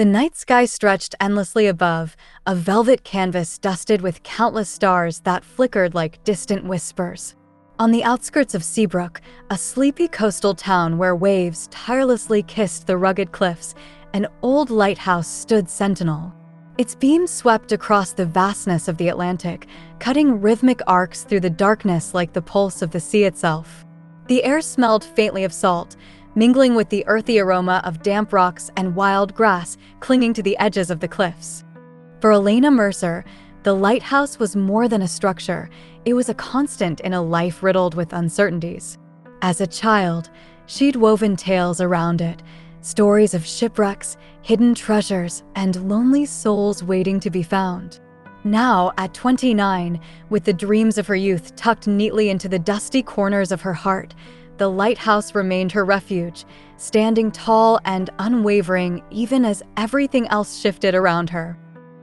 The night sky stretched endlessly above, a velvet canvas dusted with countless stars that flickered like distant whispers. On the outskirts of Seabrook, a sleepy coastal town where waves tirelessly kissed the rugged cliffs, an old lighthouse stood Sentinel. Its beams swept across the vastness of the Atlantic, cutting rhythmic arcs through the darkness like the pulse of the sea itself. The air smelled faintly of salt, mingling with the earthy aroma of damp rocks and wild grass clinging to the edges of the cliffs. For Elena Mercer, the lighthouse was more than a structure. It was a constant in a life riddled with uncertainties. As a child, she'd woven tales around it, stories of shipwrecks, hidden treasures, and lonely souls waiting to be found. Now, at 29, with the dreams of her youth tucked neatly into the dusty corners of her heart, the lighthouse remained her refuge, standing tall and unwavering even as everything else shifted around her.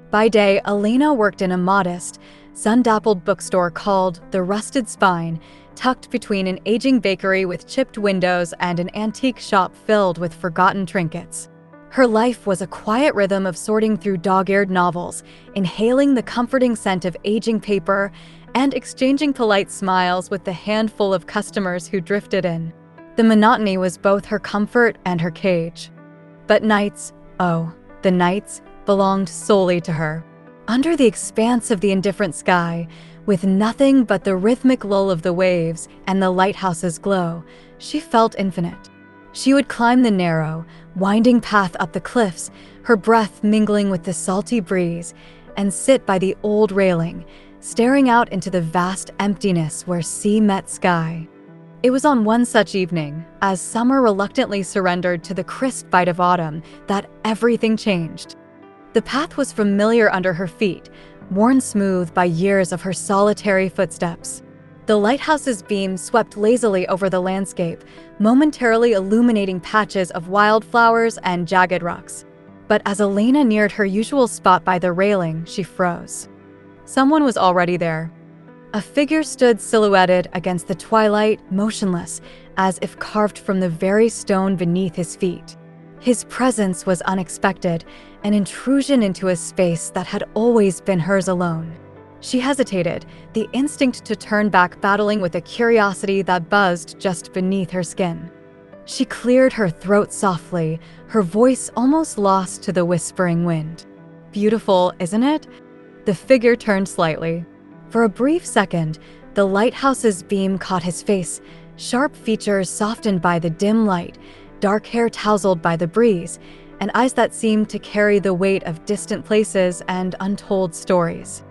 By day, Elena worked in a modest, sun-dappled bookstore called The Rusted Spine, tucked between an aging bakery with chipped windows and an antique shop filled with forgotten trinkets. Her life was a quiet rhythm of sorting through dog-eared novels, inhaling the comforting scent of aging paper, and exchanging polite smiles with the handful of customers who drifted in. The monotony was both her comfort and her cage. But nights, oh, the nights, belonged solely to her. Under the expanse of the indifferent sky, with nothing but the rhythmic lull of the waves and the lighthouse's glow, she felt infinite. She would climb the narrow, winding path up the cliffs, her breath mingling with the salty breeze, and sit by the old railing, staring out into the vast emptiness where sea met sky. It was on one such evening, as summer reluctantly surrendered to the crisp bite of autumn, that everything changed. The path was familiar under her feet, worn smooth by years of her solitary footsteps. The lighthouse's beams swept lazily over the landscape, momentarily illuminating patches of wildflowers and jagged rocks. But as Elena neared her usual spot by the railing, she froze. Someone was already there. A figure stood silhouetted against the twilight, motionless, as if carved from the very stone beneath his feet. His presence was unexpected, an intrusion into a space that had always been hers alone. She hesitated, the instinct to turn back battling with a curiosity that buzzed just beneath her skin. She cleared her throat softly, her voice almost lost to the whispering wind. "Beautiful, isn't it?" The figure turned slightly. For a brief second, the lighthouse's beam caught his face, sharp features softened by the dim light, dark hair tousled by the breeze, and eyes that seemed to carry the weight of distant places and untold stories.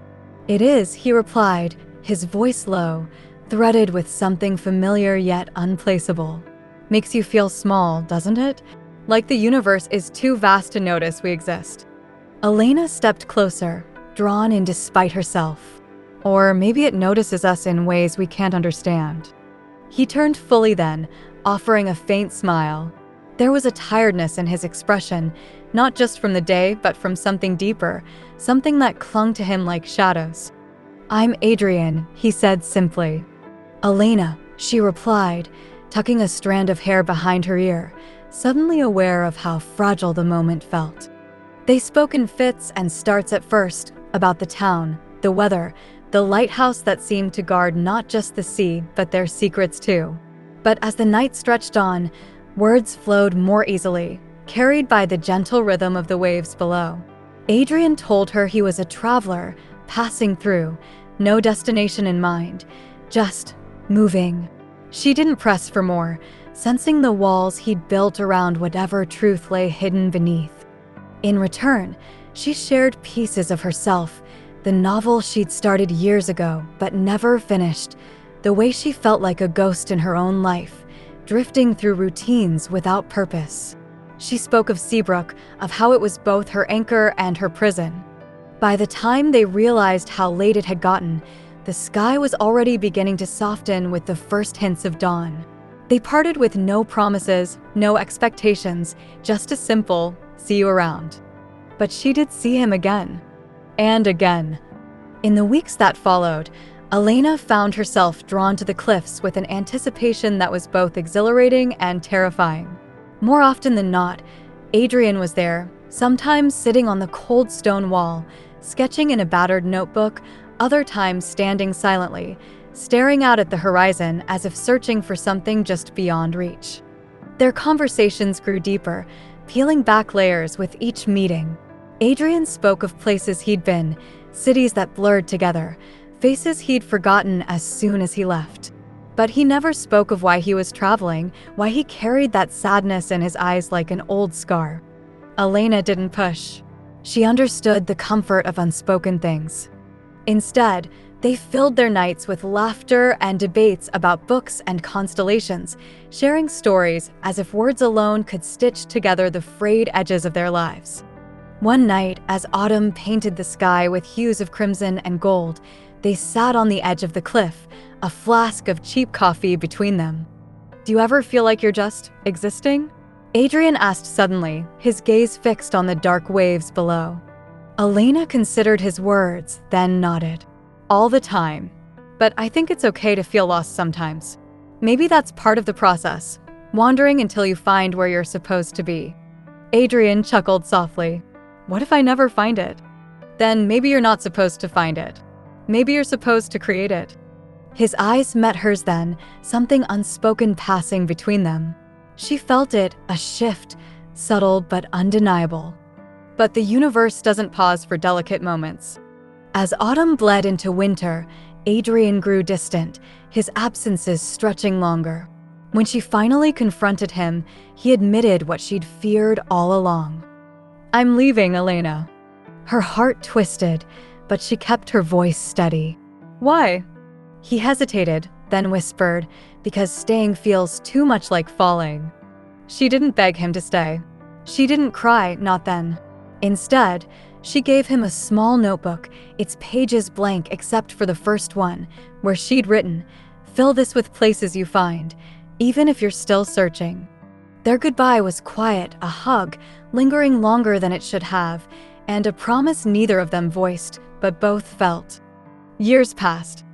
"It is," he replied, his voice low, threaded with something familiar yet unplaceable. "Makes you feel small, doesn't it? Like the universe is too vast to notice we exist." Elena stepped closer, drawn in despite herself. Or maybe it notices us in ways we can't understand. He turned fully then, offering a faint smile. There was a tiredness in his expression, not just from the day, but from something deeper, something that clung to him like shadows. "I'm Adrian," he said simply. "Elena," she replied, tucking a strand of hair behind her ear, suddenly aware of how fragile the moment felt. They spoke in fits and starts at first, about the town, the weather, the lighthouse that seemed to guard not just the sea, but their secrets too. But as the night stretched on, words flowed more easily, carried by the gentle rhythm of the waves below. Adrian told her he was a traveler, passing through, no destination in mind, just moving. She didn't press for more, sensing the walls he'd built around whatever truth lay hidden beneath. In return, she shared pieces of herself, the novel she'd started years ago but never finished, the way she felt like a ghost in her own life, drifting through routines without purpose. She spoke of Seabrook, of how it was both her anchor and her prison. By the time they realized how late it had gotten, the sky was already beginning to soften with the first hints of dawn. They parted with no promises, no expectations, just a simple, "See you around." But she did see him again. And again. In the weeks that followed, Elena found herself drawn to the cliffs with an anticipation that was both exhilarating and terrifying. More often than not, Adrian was there, Sometimes sitting on the cold stone wall, sketching in a battered notebook, other times standing silently, staring out at the horizon as if searching for something just beyond reach. Their conversations grew deeper, peeling back layers with each meeting. Adrian spoke of places he'd been, cities that blurred together, faces he'd forgotten as soon as he left. But he never spoke of why he was traveling, why he carried that sadness in his eyes like an old scar. Elena didn't push. She understood the comfort of unspoken things. Instead, they filled their nights with laughter and debates about books and constellations, sharing stories as if words alone could stitch together the frayed edges of their lives. One night, as autumn painted the sky with hues of crimson and gold, they sat on the edge of the cliff, a flask of cheap coffee between them. "Do you ever feel like you're just existing?" Adrian asked suddenly, his gaze fixed on the dark waves below. Elena considered his words, then nodded. "All the time. But I think it's okay to feel lost sometimes. Maybe that's part of the process, wandering until you find where you're supposed to be." Adrian chuckled softly. "What if I never find it?" "Then maybe you're not supposed to find it. Maybe you're supposed to create it." His eyes met hers then, something unspoken passing between them. She felt it, a shift, subtle but undeniable. But the universe doesn't pause for delicate moments. As autumn bled into winter, Adrian grew distant, his absences stretching longer. When she finally confronted him, he admitted what she'd feared all along. "I'm leaving, Elena." Her heart twisted, but she kept her voice steady. "Why?" He hesitated, then whispered, "Because staying feels too much like falling." She didn't beg him to stay. She didn't cry, not then. Instead, she gave him a small notebook, its pages blank except for the first one, where she'd written, "Fill this with places you find, even if you're still searching." Their goodbye was quiet, a hug, lingering longer than it should have, and a promise neither of them voiced, but both felt. Years passed.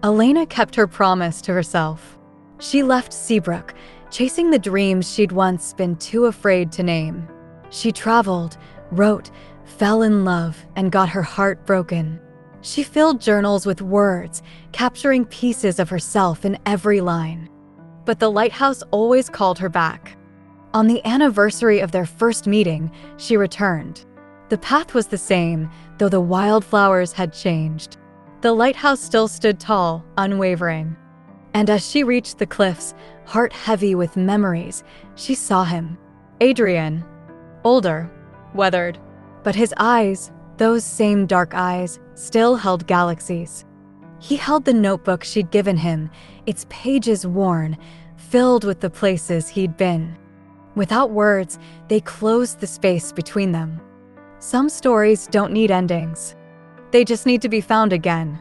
Elena kept her promise to herself. She left Seabrook, chasing the dreams she'd once been too afraid to name. She traveled, wrote, fell in love, and got her heart broken. She filled journals with words, capturing pieces of herself in every line. But the Lighthouse always called her back. On the anniversary of their first meeting, she returned. The path was the same, though the wildflowers had changed. The lighthouse still stood tall, unwavering. And as she reached the cliffs, heart heavy with memories, she saw him. Adrian. Older, weathered. But his eyes, those same dark eyes, still held galaxies. He held the notebook she'd given him, its pages worn, filled with the places he'd been. Without words, they closed the space between them. Some stories don't need endings. They just need to be found again.